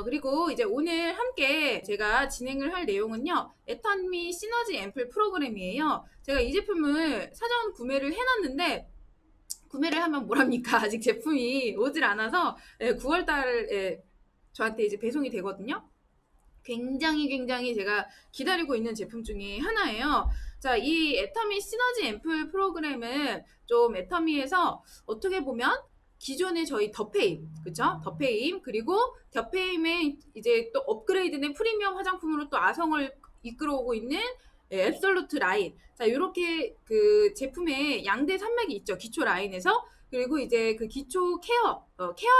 그리고 이제 오늘 함께 제가 진행을 할 내용은요. 애터미 시너지 앰플 프로그램이에요. 제가 이 제품을 사전 구매를 해놨는데 구매를 하면 뭐랍니까? 아직 제품이 오질 않아서 9월 달에 저한테 이제 배송이 되거든요. 굉장히 제가 기다리고 있는 제품 중에 하나예요. 자, 이 애터미 시너지 앰플 프로그램은 좀 애터미에서 어떻게 보면 기존의 저희 더페임, 그쵸? 더페임, 그리고 더페임의 이제 또 업그레이드된 프리미엄 화장품으로 또 아성을 이끌어오고 있는 앱솔루트 라인. 자, 요렇게 그 제품의 양대 산맥이 있죠. 기초 라인에서. 그리고 이제 그 기초 케어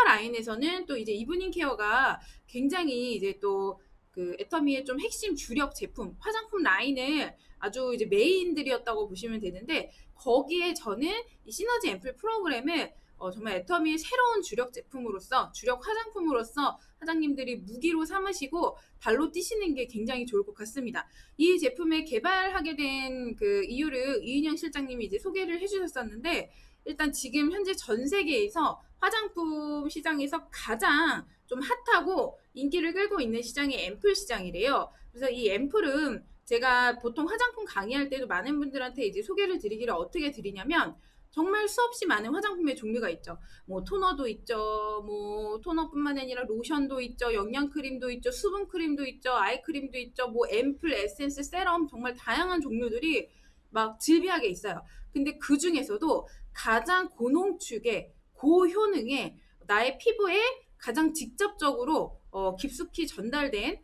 라인에서는 또 이제 이브닝 케어가 굉장히 이제 또 그 애터미의 좀 핵심 주력 제품, 화장품 라인을 아주 이제 메인들이었다고 보시면 되는데, 거기에 저는 이 시너지 앰플 프로그램을 정말 애터미의 새로운 주력 제품으로서, 주력 화장품으로서 사장님들이 무기로 삼으시고 발로 뛰시는 게 굉장히 좋을 것 같습니다. 이 제품을 개발하게 된 그 이유를 이은영 실장님이 이제 소개를 해주셨었는데, 일단 지금 현재 전 세계에서 화장품 시장에서 가장 좀 핫하고 인기를 끌고 있는 시장이 앰플 시장이래요. 그래서 이 앰플은 제가 보통 화장품 강의할 때도 많은 분들한테 이제 소개를 드리기를 어떻게 드리냐면, 정말 수없이 많은 화장품의 종류가 있죠. 뭐 토너도 있죠. 뭐 토너뿐만 아니라 로션도 있죠. 영양크림도 있죠. 수분크림도 있죠. 아이크림도 있죠. 뭐 앰플, 에센스, 세럼, 정말 다양한 종류들이 막 질비하게 있어요. 근데 그 중에서도 가장 고농축의 고효능의 나의 피부에 가장 직접적으로 깊숙이 전달된,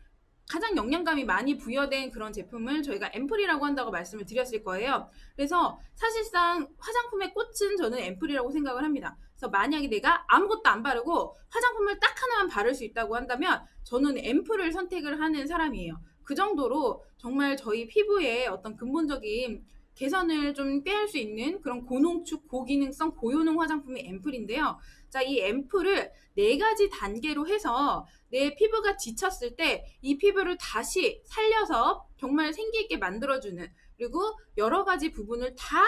가장 영양감이 많이 부여된 그런 제품을 저희가 앰플이라고 한다고 말씀을 드렸을 거예요. 그래서 사실상 화장품의 꽃은 저는 앰플이라고 생각을 합니다. 그래서 만약에 내가 아무것도 안 바르고 화장품을 딱 하나만 바를 수 있다고 한다면 저는 앰플을 선택을 하는 사람이에요. 그 정도로 정말 저희 피부에 어떤 근본적인 개선을 좀 꾀할 수 있는 그런 고농축, 고기능성, 고효능 화장품이 앰플인데요. 자, 이 앰플을 4가지 단계로 해서 내 피부가 지쳤을 때 이 피부를 다시 살려서 정말 생기있게 만들어주는, 그리고 여러 가지 부분을 다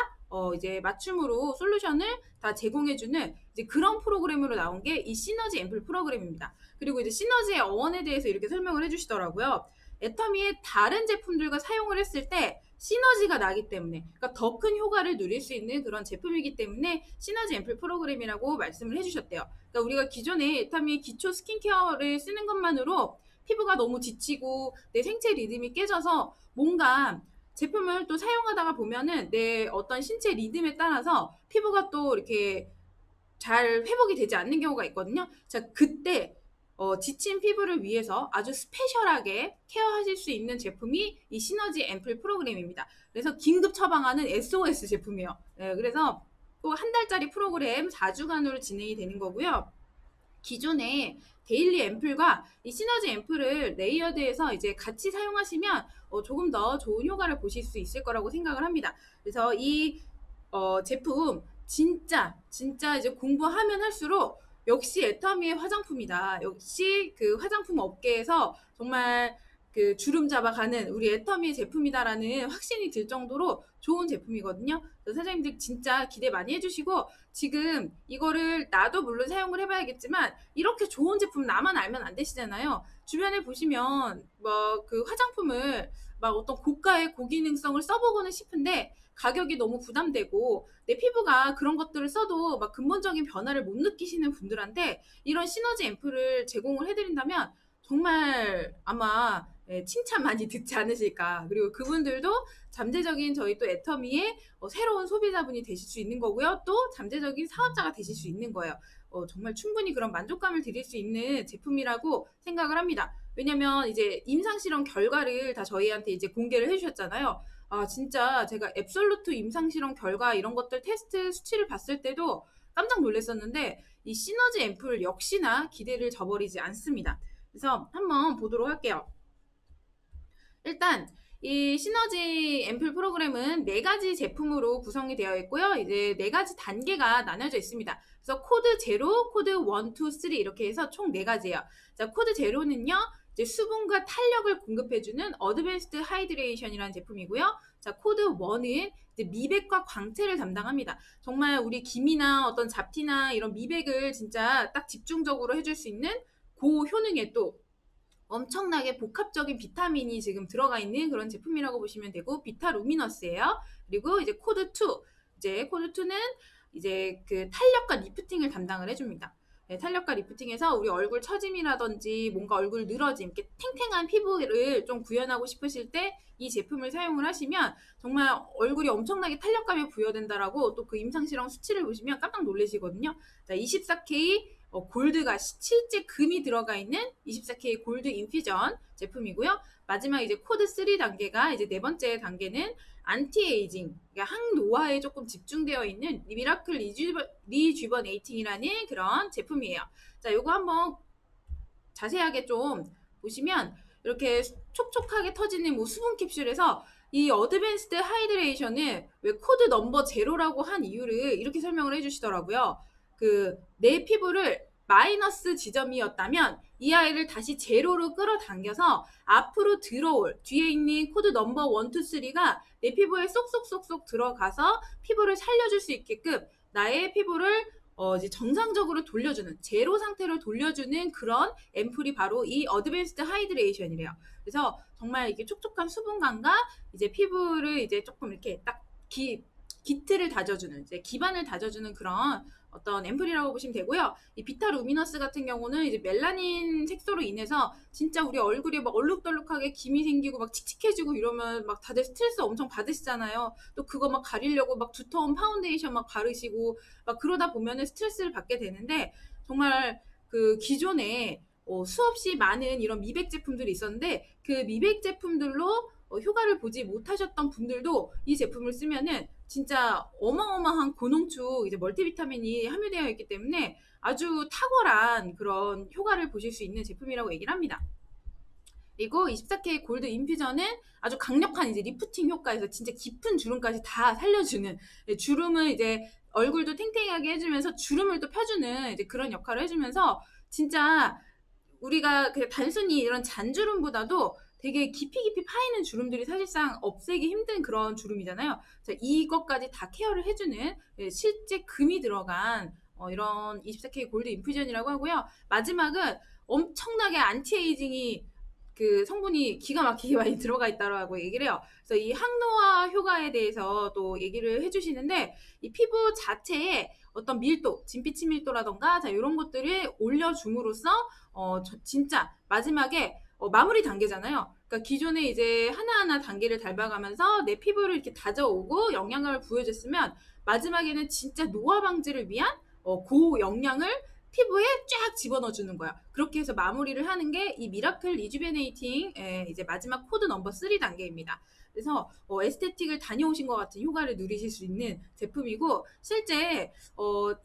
이제 맞춤으로 솔루션을 다 제공해주는 이제 그런 프로그램으로 나온 게 이 시너지 앰플 프로그램입니다. 그리고 이제 시너지의 어원에 대해서 이렇게 설명을 해주시더라고요. 애터미의 다른 제품들과 사용을 했을 때 시너지가 나기 때문에, 그러니까 더 큰 효과를 누릴 수 있는 그런 제품이기 때문에 시너지 앰플 프로그램이라고 말씀을 해주셨대요. 그러니까 우리가 기존에 애터미 기초 스킨케어를 쓰는 것만으로 피부가 너무 지치고 내 생체 리듬이 깨져서 뭔가 제품을 또 사용하다가 보면은 내 어떤 신체 리듬에 따라서 피부가 또 이렇게 잘 회복이 되지 않는 경우가 있거든요. 자, 그때 지친 피부를 위해서 아주 스페셜하게 케어하실 수 있는 제품이 이 시너지 앰플 프로그램입니다. 그래서 긴급 처방하는 SOS 제품이에요. 네, 그래서 또 한 달짜리 프로그램 4주간으로 진행이 되는 거고요. 기존에 데일리 앰플과 이 시너지 앰플을 레이어드해서 이제 같이 사용하시면 조금 더 좋은 효과를 보실 수 있을 거라고 생각을 합니다. 그래서 이 제품 진짜 이제 공부하면 할수록 역시 애터미의 화장품이다. 역시 그 화장품 업계에서 정말 그 주름 잡아가는 우리 애터미의 제품이다라는 확신이 들 정도로 좋은 제품이거든요. 그래서 사장님들 진짜 기대 많이 해주시고, 지금 이거를 나도 물론 사용을 해봐야겠지만 이렇게 좋은 제품 나만 알면 안 되시잖아요. 주변에 보시면 뭐 그 화장품을 막 어떤 고가의 고기능성을 써보고는 싶은데 가격이 너무 부담되고 내 피부가 그런 것들을 써도 막 근본적인 변화를 못 느끼시는 분들한테 이런 시너지 앰플을 제공을 해드린다면 정말 아마 칭찬 많이 듣지 않으실까. 그리고 그분들도 잠재적인 저희 또 애터미의 새로운 소비자분이 되실 수 있는 거고요. 또 잠재적인 사업자가 되실 수 있는 거예요. 정말 충분히 그런 만족감을 드릴 수 있는 제품이라고 생각을 합니다. 왜냐면 이제 임상실험 결과를 다 저희한테 이제 공개를 해주셨잖아요. 아, 진짜 제가 앱솔루트 임상실험 결과 이런 것들 테스트 수치를 봤을 때도 깜짝 놀랐었는데 이 시너지 앰플 역시나 기대를 저버리지 않습니다. 그래서 한번 보도록 할게요. 일단 이 시너지 앰플 프로그램은 4가지 제품으로 구성이 되어 있고요. 이제 4가지 단계가 나눠져 있습니다. 그래서 코드 0, 코드 1, 2, 3 이렇게 해서 총 4가지예요. 자, 코드 0는요. 이제 수분과 탄력을 공급해주는 어드밴스드 하이드레이션이라는 제품이고요. 자, 코드 1은 이제 미백과 광채를 담당합니다. 정말 우리 기미나 어떤 잡티나 이런 미백을 진짜 딱 집중적으로 해줄 수 있는 고효능에 또 엄청나게 복합적인 비타민이 지금 들어가 있는 그런 제품이라고 보시면 되고, 비타루미너스예요. 그리고 이제 코드 2, 이제 코드 2는 이제 그 탄력과 리프팅을 담당을 해줍니다. 네, 탄력과 리프팅에서 우리 얼굴 처짐이라든지 뭔가 얼굴 늘어짐, 이렇게 탱탱한 피부를 좀 구현하고 싶으실 때 이 제품을 사용을 하시면 정말 얼굴이 엄청나게 탄력감이 부여된다라고, 또 그 임상실험 수치를 보시면 깜짝 놀라시거든요. 자, 24K 골드가 실제 금이 들어가 있는 24K 골드 인퓨전 제품이고요. 마지막 이제 코드 3 단계가, 이제 네 번째 단계는 안티에이징, 그러니까 항노화에 조금 집중되어 있는 미라클 리주버네이팅이라는 그런 제품이에요. 자, 요거 한번 자세하게 좀 보시면 이렇게 촉촉하게 터지는 뭐 수분 캡슐에서 이 어드밴스드 하이드레이션을 왜 코드 넘버 제로라고 한 이유를 이렇게 설명을 해주시더라고요. 그 내 피부를 마이너스 지점이었다면 이 아이를 다시 제로로 끌어당겨서 앞으로 들어올 뒤에 있는 코드 넘버 1, 2, 3가 내 피부에 쏙쏙쏙쏙 들어가서 피부를 살려줄 수 있게끔 나의 피부를 이제 정상적으로 돌려주는, 제로 상태로 돌려주는 그런 앰플이 바로 이 어드밴스드 하이드레이션이래요. 그래서 정말 이게 촉촉한 수분감과 이제 피부를 이제 조금 이렇게 딱 기틀을 다져주는, 이제 기반을 다져주는 그런 어떤 앰플이라고 보시면 되고요. 이 비타루미너스 같은 경우는 이제 멜라닌 색소로 인해서 진짜 우리 얼굴이 막 얼룩덜룩하게 김이 생기고 막 칙칙해지고 이러면 막 다들 스트레스 엄청 받으시잖아요. 또 그거 막 가리려고 막 두터운 파운데이션 막 바르시고 막 그러다 보면은 스트레스를 받게 되는데, 정말 그 기존에 수없이 많은 이런 미백 제품들이 있었는데 그 미백 제품들로 효과를 보지 못하셨던 분들도 이 제품을 쓰면은 진짜 어마어마한 고농축 이제 멀티비타민이 함유되어 있기 때문에 아주 탁월한 그런 효과를 보실 수 있는 제품이라고 얘기를 합니다. 그리고 24K 골드 인퓨전은 아주 강력한 이제 리프팅 효과에서 진짜 깊은 주름까지 다 살려주는, 주름을 이제 얼굴도 탱탱하게 해주면서 주름을 또 펴주는 이제 그런 역할을 해주면서 진짜 우리가 그냥 단순히 이런 잔주름보다도 되게 깊이 파이는 주름들이 사실상 없애기 힘든 그런 주름이잖아요. 자, 이것까지 다 케어를 해주는 실제 금이 들어간 이런 24K 골드 인퓨전이라고 하고요. 마지막은 엄청나게 안티에이징이 그 성분이 기가 막히게 많이 들어가 있다고 얘기를 해요. 그래서 이 항노화 효과에 대해서 또 얘기를 해주시는데, 이 피부 자체에 어떤 밀도, 진피치 밀도라던가 자 이런 것들을 올려줌으로써 진짜 마지막에 마무리 단계잖아요. 그러니까 기존에 이제 하나하나 단계를 밟아가면서 내 피부를 이렇게 다져오고 영양을 부여줬으면 마지막에는 진짜 노화 방지를 위한 고영양을 피부에 쫙 집어넣어주는 거야. 그렇게 해서 마무리를 하는 게 이 미라클 리주베네이팅 이제 마지막 코드 넘버 3 단계입니다. 그래서 에스테틱을 다녀오신 것 같은 효과를 누리실 수 있는 제품이고, 실제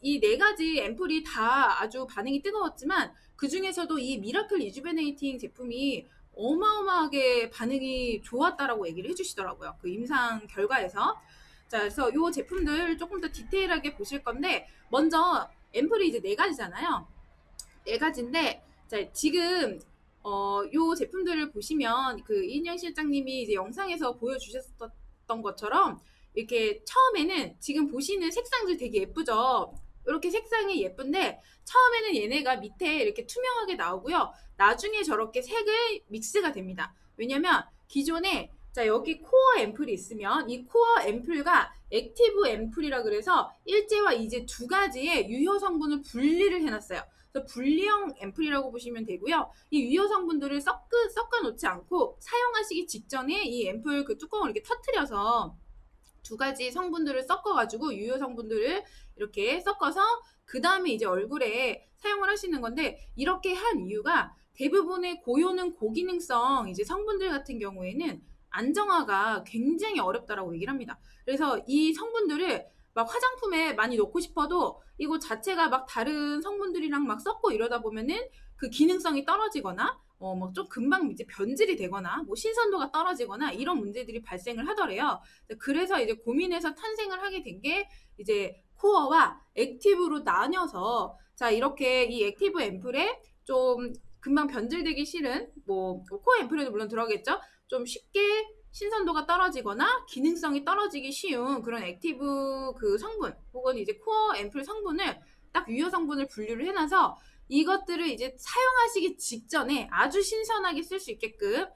이 네 가지 앰플이 다 아주 반응이 뜨거웠지만 그 중에서도 이 미라클 리주베네이팅 제품이 어마어마하게 반응이 좋았다라고 얘기를 해주시더라고요. 그 임상 결과에서. 자, 그래서 이 제품들 조금 더 디테일하게 보실 건데, 먼저 앰플이 이제 네 가지잖아요. 네 가지인데, 자, 지금 요 제품들을 보시면 그 이인영 실장님이 이제 영상에서 보여주셨던 것처럼 이렇게 처음에는 지금 보시는 색상들 되게 예쁘죠. 이렇게 색상이 예쁜데 처음에는 얘네가 밑에 이렇게 투명하게 나오고요. 나중에 저렇게 색을 믹스가 됩니다. 왜냐면 기존에 자 여기 코어 앰플이 있으면 이 코어 앰플과 액티브 앰플이라 그래서 일제와 이제 두 가지의 유효 성분을 분리를 해놨어요. 그래서 분리형 앰플이라고 보시면 되고요. 이 유효 성분들을 섞어 놓지 않고 사용하시기 직전에 이 앰플 그 뚜껑을 이렇게 터트려서 두 가지 성분들을 섞어가지고 유효 성분들을 이렇게 섞어서 그 다음에 이제 얼굴에 사용을 하시는 건데, 이렇게 한 이유가 대부분의 고효능 고기능성 이제 성분들 같은 경우에는 안정화가 굉장히 어렵다라고 얘기를 합니다. 그래서 이 성분들을 막 화장품에 많이 넣고 싶어도 이거 자체가 막 다른 성분들이랑 막 섞고 이러다 보면은 그 기능성이 떨어지거나 뭐 좀 금방 이제 변질이 되거나 뭐 신선도가 떨어지거나 이런 문제들이 발생을 하더래요. 그래서 이제 고민해서 탄생을 하게 된 게 이제 코어와 액티브로 나뉘어서, 자 이렇게 이 액티브 앰플에 좀 금방 변질되기 싫은 뭐 코어 앰플에도 물론 들어가겠죠. 좀 쉽게 신선도가 떨어지거나 기능성이 떨어지기 쉬운 그런 액티브 그 성분 혹은 이제 코어 앰플 성분을 딱 유효 성분을 분류를 해놔서 이것들을 이제 사용하시기 직전에 아주 신선하게 쓸 수 있게끔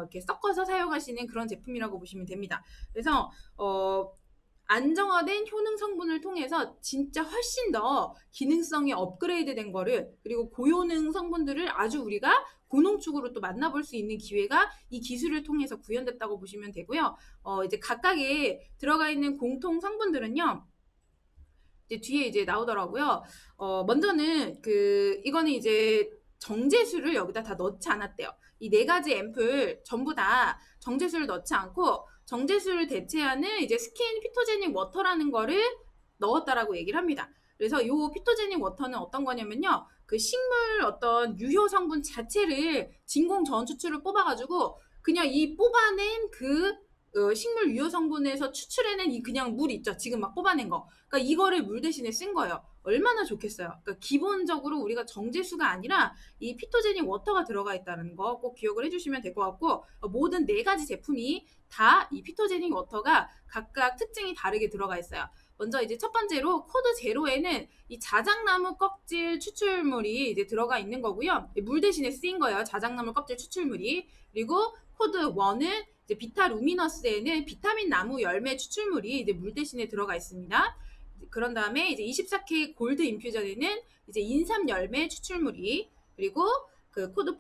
이렇게 섞어서 사용하시는 그런 제품이라고 보시면 됩니다. 그래서 안정화된 효능 성분을 통해서 진짜 훨씬 더 기능성이 업그레이드된 거를, 그리고 고효능 성분들을 아주 우리가 고농축으로 또 만나볼 수 있는 기회가 이 기술을 통해서 구현됐다고 보시면 되고요. 이제 각각에 들어가 있는 공통 성분들은요. 이제 뒤에 이제 나오더라고요. 먼저는 이거는 이제 정제수를 여기다 다 넣지 않았대요. 이 네 가지 앰플 전부 다 정제수를 넣지 않고 정제수를 대체하는 이제 스킨 피토제닉 워터라는 거를 넣었다라고 얘기를 합니다. 그래서 요 피토제닉 워터는 어떤 거냐면요. 그 식물 어떤 유효 성분 자체를 진공 전 추출을 뽑아가지고 그냥 이 뽑아낸 식물 유효 성분에서 추출해낸 이 그냥 물 있죠. 지금 막 뽑아낸 거. 그러니까 이거를 물 대신에 쓴 거예요. 얼마나 좋겠어요. 그러니까 기본적으로 우리가 정제수가 아니라 이 피토제닉 워터가 들어가 있다는 거 꼭 기억을 해주시면 될 것 같고, 모든 네 가지 제품이 다 이 피토제닉 워터가 각각 특징이 다르게 들어가 있어요. 먼저 이제 첫 번째로 코드 제로에는 이 자작나무 껍질 추출물이 이제 들어가 있는 거고요. 물 대신에 쓰인 거예요. 자작나무 껍질 추출물이. 그리고 코드 1은 이제 비타루미너스에는 비타민 나무 열매 추출물이 이제 물 대신에 들어가 있습니다. 그런 다음에 이제 24K 골드 인퓨전에는 이제 인삼 열매 추출물이, 그리고 그 코드 4,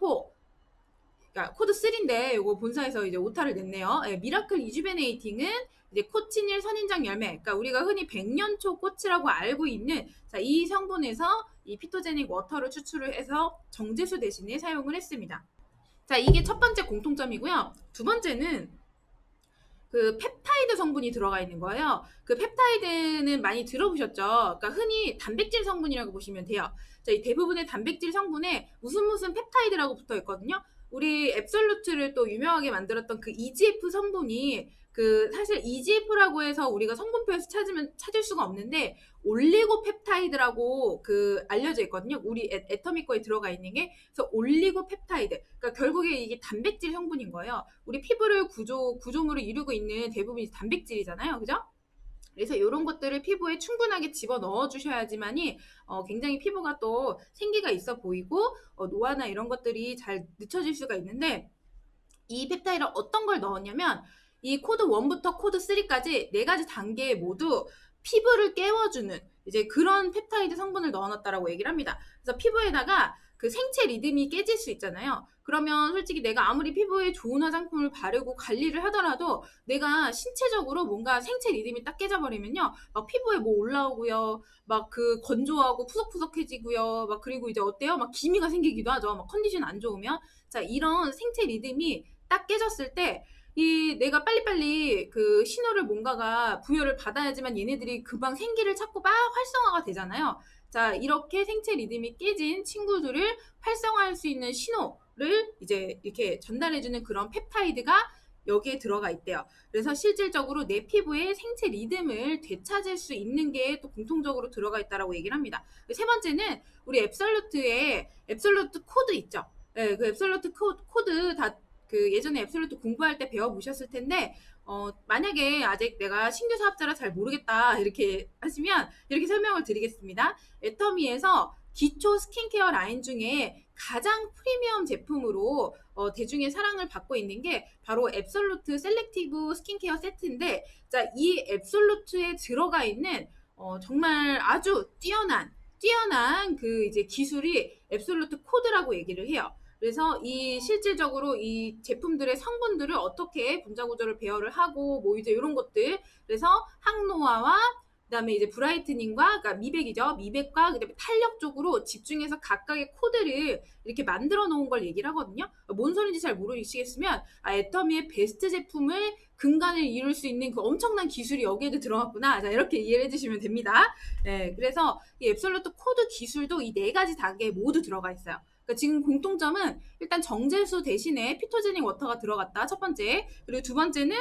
그러니까 코드 3인데 이거 본사에서 이제 오타를 냈네요. 미라클 이주베네이팅은 이제 코치닐 선인장 열매, 그러니까 우리가 흔히 백년초 꽃이라고 알고 있는 이 성분에서 이 피토제닉 워터를 추출을 해서 정제수 대신에 사용을 했습니다. 자, 이게 첫 번째 공통점이고요. 두 번째는 그 펩타이드 성분이 들어가 있는 거예요. 그 펩타이드는 많이 들어보셨죠? 그러니까 흔히 단백질 성분이라고 보시면 돼요. 자, 이 대부분의 단백질 성분에 무슨 펩타이드라고 붙어 있거든요. 우리 앱솔루트를 또 유명하게 만들었던 그 EGF 성분이 사실 EGF라고 해서 우리가 성분표에서 찾을 수가 없는데 올리고펩타이드라고 알려져 있거든요. 우리 애터미 거에 들어가 있는 게. 그래서 올리고펩타이드. 그러니까 결국에 이게 단백질 성분인 거예요. 우리 피부를 구조물을 이루고 있는 대부분이 단백질이잖아요. 그죠? 그래서 이런 것들을 피부에 충분하게 집어 넣어 주셔야지만이 굉장히 피부가 또 생기가 있어 보이고 노화나 이런 것들이 잘 늦춰질 수가 있는데, 이 펩타이드를 어떤 걸 넣었냐면 이 코드 1부터 코드 3까지 네 가지 단계에 모두 피부를 깨워주는 이제 그런 펩타이드 성분을 넣어놨다라고 얘기를 합니다. 그래서 피부에다가 그 생체 리듬이 깨질 수 있잖아요. 그러면 솔직히 내가 아무리 피부에 좋은 화장품을 바르고 관리를 하더라도 내가 신체적으로 뭔가 생체 리듬이 딱 깨져버리면요, 막 피부에 뭐 올라오고요, 막 건조하고 푸석푸석해지고요, 막 그리고 이제 어때요? 막 기미가 생기기도 하죠. 막 컨디션 안 좋으면. 자, 이런 생체 리듬이 딱 깨졌을 때 내가 빨리빨리 신호를 뭔가가 부여를 받아야지만 얘네들이 금방 생기를 찾고 막 활성화가 되잖아요. 자, 이렇게 생체 리듬이 깨진 친구들을 활성화할 수 있는 신호를 이제 이렇게 전달해주는 그런 펩타이드가 여기에 들어가 있대요. 그래서 실질적으로 내 피부의 생체 리듬을 되찾을 수 있는 게 또 공통적으로 들어가 있다라고 얘기를 합니다. 세 번째는 우리 앱솔루트 코드 있죠. 네, 그 앱솔루트 코드 다 예전에 앱솔루트 공부할 때 배워보셨을 텐데, 만약에 아직 내가 신규 사업자라 잘 모르겠다 이렇게 하시면 이렇게 설명을 드리겠습니다. 애터미에서 기초 스킨케어 라인 중에 가장 프리미엄 제품으로 대중의 사랑을 받고 있는 게 바로 앱솔루트 셀렉티브 스킨케어 세트인데, 자, 이 앱솔루트에 들어가 있는 정말 아주 뛰어난 이제 기술이 앱솔루트 코드라고 얘기를 해요. 그래서 실질적으로 이 제품들의 성분들을 어떻게 분자 구조를 배열을 하고 뭐 이제 이런 것들, 그래서 항노화와 그다음에 이제 브라이트닝과, 그러니까 미백이죠. 미백과 그다음에 탄력 쪽으로 집중해서 각각의 코드를 이렇게 만들어 놓은 걸 얘기를 하거든요. 뭔 소리인지 잘 모르시겠으면 애터미의 베스트 제품을 근간을 이룰 수 있는 그 엄청난 기술이 여기에도 들어갔구나. 자, 이렇게 이해를 해주시면 됩니다. 네, 그래서 이 앱솔루트 코드 기술도 이 네 가지 단계에 모두 들어가 있어요. 그러니까 지금 공통점은 일단 정제수 대신에 피토제닉 워터가 들어갔다. 첫 번째. 그리고 두 번째는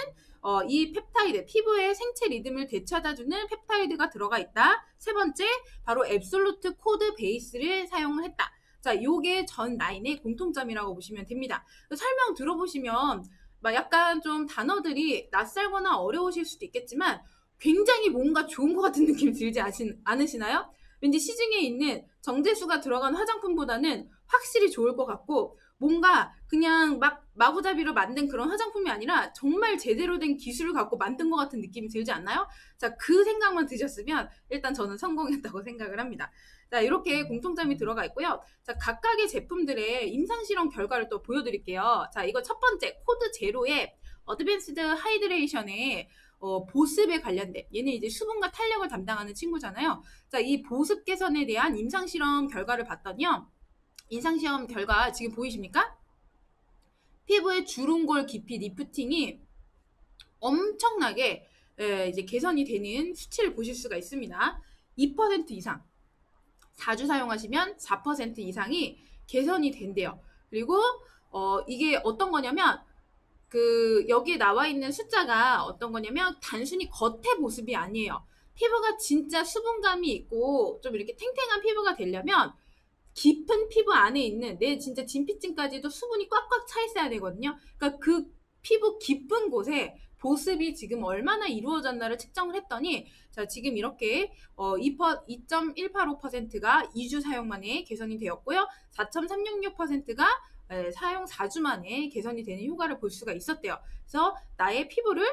이 펩타이드, 피부의 생체 리듬을 되찾아주는 펩타이드가 들어가 있다. 세 번째, 바로 앱솔루트 코드 베이스를 사용을 했다. 자, 요게 전 라인의 공통점이라고 보시면 됩니다. 설명 들어보시면 막 약간 좀 단어들이 낯설거나 어려우실 수도 있겠지만 굉장히 뭔가 좋은 것 같은 느낌 들지 않으시나요? 왠지 시중에 있는 정제수가 들어간 화장품보다는 확실히 좋을 것 같고, 뭔가 그냥 막 마구잡이로 만든 그런 화장품이 아니라 정말 제대로 된 기술을 갖고 만든 것 같은 느낌이 들지 않나요? 자, 그 생각만 드셨으면 일단 저는 성공했다고 생각을 합니다. 자, 이렇게 공통점이 들어가 있고요. 자, 각각의 제품들의 임상실험 결과를 또 보여드릴게요. 자, 이거 첫 번째 코드 제로의 어드밴스드 하이드레이션의 보습에 관련된, 얘는 이제 수분과 탄력을 담당하는 친구잖아요. 자, 이 보습 개선에 대한 임상실험 결과를 봤더니요. 임상시험 결과 지금 보이십니까? 피부의 주름골 깊이 리프팅이 엄청나게 이제 개선이 되는 수치를 보실 수가 있습니다. 2% 이상, 4주 사용하시면 4% 이상이 개선이 된대요. 그리고 이게 어떤 거냐면 여기에 나와 있는 숫자가 어떤 거냐면 단순히 겉의 보습이 아니에요. 피부가 진짜 수분감이 있고 좀 이렇게 탱탱한 피부가 되려면 깊은 피부 안에 있는 내 진짜 진피층까지도 수분이 꽉꽉 차 있어야 되거든요. 그러니까 그 피부 깊은 곳에 보습이 지금 얼마나 이루어졌나를 측정을 했더니, 자, 지금 이렇게 2.185%가 2주 사용 만에 개선이 되었고요. 4.366%가 사용 4주 만에 개선이 되는 효과를 볼 수가 있었대요. 그래서 나의 피부를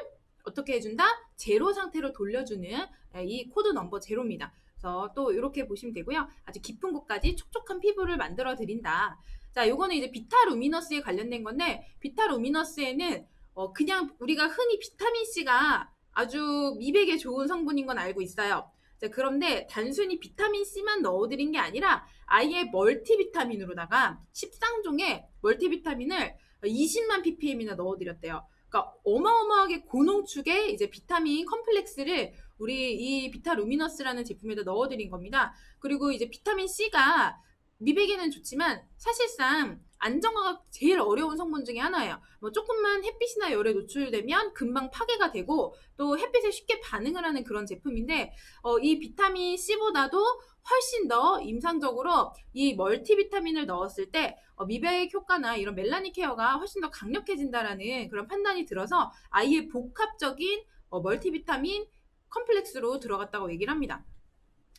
어떻게 해준다? 제로 상태로 돌려주는 이 코드 넘버 제로입니다. 그래서 또 이렇게 보시면 되고요. 아주 깊은 곳까지 촉촉한 피부를 만들어 드린다. 자, 요거는 이제 비타루미너스에 관련된 건데, 비타루미너스에는 그냥 우리가 흔히 비타민C가 아주 미백에 좋은 성분인 건 알고 있어요. 자, 그런데 단순히 비타민C만 넣어드린 게 아니라 아예 멀티비타민으로다가 13종의 멀티비타민을 20만 ppm이나 넣어드렸대요. 그러니까 어마어마하게 고농축의 이제 비타민 컴플렉스를 우리 이 비타루미너스라는 제품에다 넣어드린 겁니다. 그리고 이제 비타민 C가 미백에는 좋지만 사실상 안정화가 제일 어려운 성분 중에 하나예요. 뭐 조금만 햇빛이나 열에 노출되면 금방 파괴가 되고 또 햇빛에 쉽게 반응을 하는 그런 제품인데, 이 비타민 C보다도 훨씬 더 임상적으로 이 멀티비타민을 넣었을 때 미백 효과나 이런 멜라닌 케어가 훨씬 더 강력해진다라는 그런 판단이 들어서 아예 복합적인 멀티비타민 컴플렉스로 들어갔다고 얘기를 합니다.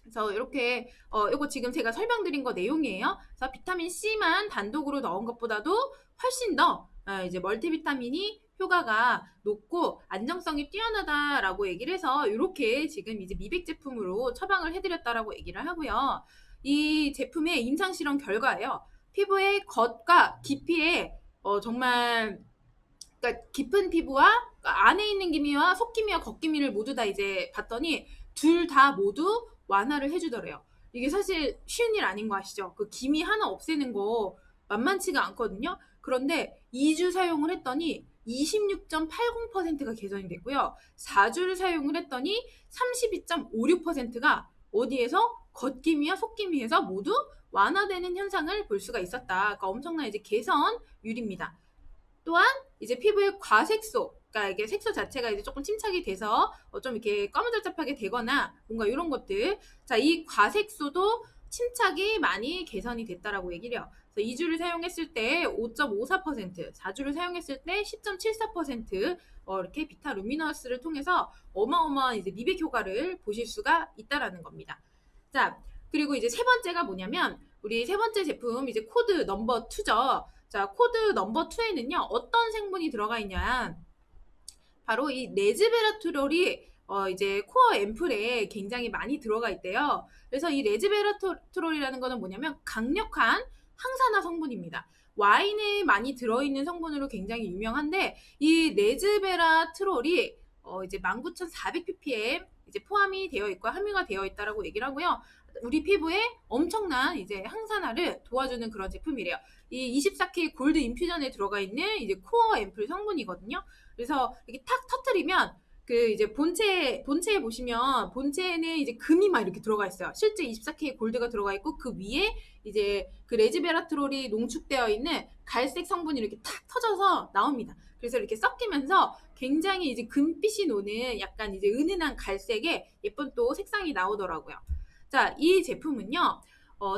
그래서 이렇게 이거 지금 제가 설명드린 거 내용이에요. 그래서 비타민 C만 단독으로 넣은 것보다도 훨씬 더 이제 멀티비타민이 효과가 높고 안정성이 뛰어나다라고 얘기를 해서 이렇게 지금 이제 미백 제품으로 처방을 해드렸다라고 얘기를 하고요. 이 제품의 임상 실험 결과예요. 피부의 겉과 깊이에 정말, 그러니까 깊은 피부와 안에 있는 기미와 속기미와 겉기미를 모두 다 이제 봤더니 둘 다 모두 완화를 해주더래요. 이게 사실 쉬운 일 아닌 거 아시죠? 그 기미 하나 없애는 거 만만치가 않거든요. 그런데 2주 사용을 했더니 26.80%가 개선이 됐고요. 4주를 사용을 했더니 32.56%가 어디에서? 겉기미와 속기미에서 모두 완화되는 현상을 볼 수가 있었다. 그러니까 엄청난 이제 개선율입니다. 또한 이제 피부의 과색소, 그러니까 이게 색소 자체가 이제 조금 침착이 돼서 좀 이렇게 검은잡잡하게 되거나 뭔가 이런 것들, 자, 이 과색소도 침착이 많이 개선이 됐다라고 얘기를 해요. 그래서 2주를 사용했을 때 5.54%, 4주를 사용했을 때 10.74% 이렇게 비타루미너스를 통해서 어마어마한 이제 미백 효과를 보실 수가 있다라는 겁니다. 자, 그리고 이제 세 번째가 뭐냐면 우리 세 번째 제품 이제 코드 넘버 2죠. 자, 코드 넘버 2에는요, 어떤 성분이 들어가 있냐. 바로 이 레즈베라트롤이 이제 코어 앰플에 굉장히 많이 들어가 있대요. 그래서 이 레즈베라트롤이라는 거는 뭐냐면 강력한 항산화 성분입니다. 와인에 많이 들어있는 성분으로 굉장히 유명한데, 이 레즈베라트롤이 이제 19,400ppm 이제 포함이 되어 있고 함유가 되어 있다라고 얘기를 하고요. 우리 피부에 엄청난 이제 항산화를 도와주는 그런 제품이래요. 이 24K 골드 인퓨전에 들어가 있는 이제 코어 앰플 성분이거든요. 그래서 이렇게 탁 터트리면 그 이제 본체에 보시면 본체에는 이제 금이 막 이렇게 들어가 있어요. 실제 24K 골드가 들어가 있고 그 위에 이제 그 레즈베라트롤이 농축되어 있는 갈색 성분이 이렇게 탁 터져서 나옵니다. 그래서 이렇게 섞이면서 굉장히 이제 금빛이 노는 약간 이제 은은한 갈색의 예쁜 또 색상이 나오더라고요. 자, 이 제품은요,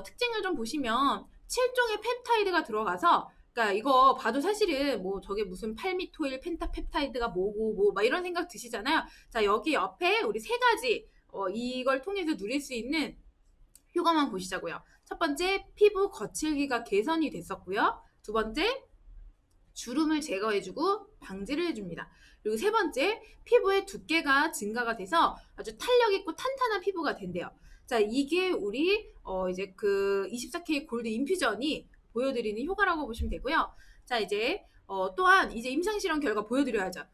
특징을 좀 보시면 7종의 펩타이드가 들어가서, 그러니까 이거 봐도 사실은 뭐 저게 무슨 팔미토일 펜타펩타이드가 뭐고 뭐 막 이런 생각 드시잖아요. 자, 여기 옆에 우리 세 가지 이걸 통해서 누릴 수 있는 효과만 보시자고요. 첫 번째, 피부 거칠기가 개선이 됐었고요. 두 번째, 주름을 제거해주고 방지를 해줍니다. 그리고 세 번째, 피부의 두께가 증가가 돼서 아주 탄력 있고 탄탄한 피부가 된대요. 자, 이게 우리 이제 그 24K 골드 인퓨전이 보여드리는 효과라고 보시면 되고요. 자, 이제 또한 이제 임상실험 결과 보여드려야죠.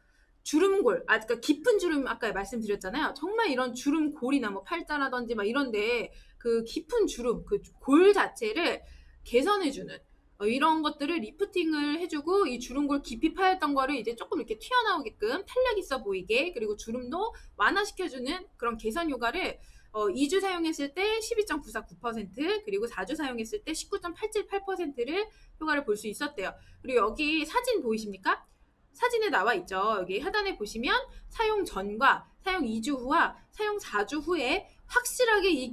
주름골, 그러니까 깊은 주름 아까 말씀드렸잖아요. 정말 이런 주름골이나 뭐 팔자라든지 막 이런데 그 깊은 주름, 그 골 자체를 개선해주는 이런 것들을 리프팅을 해주고 이 주름골 깊이 파였던 거를 이제 조금 이렇게 튀어나오게끔 탄력 있어 보이게, 그리고 주름도 완화시켜주는 그런 개선 효과를 2주 사용했을 때 12.949%, 그리고 4주 사용했을 때 19.878%를 효과를 볼 수 있었대요. 그리고 여기 사진 보이십니까? 사진에 나와 있죠. 여기 하단에 보시면 사용 전과 사용 2주 후와 사용 4주 후에 확실하게 이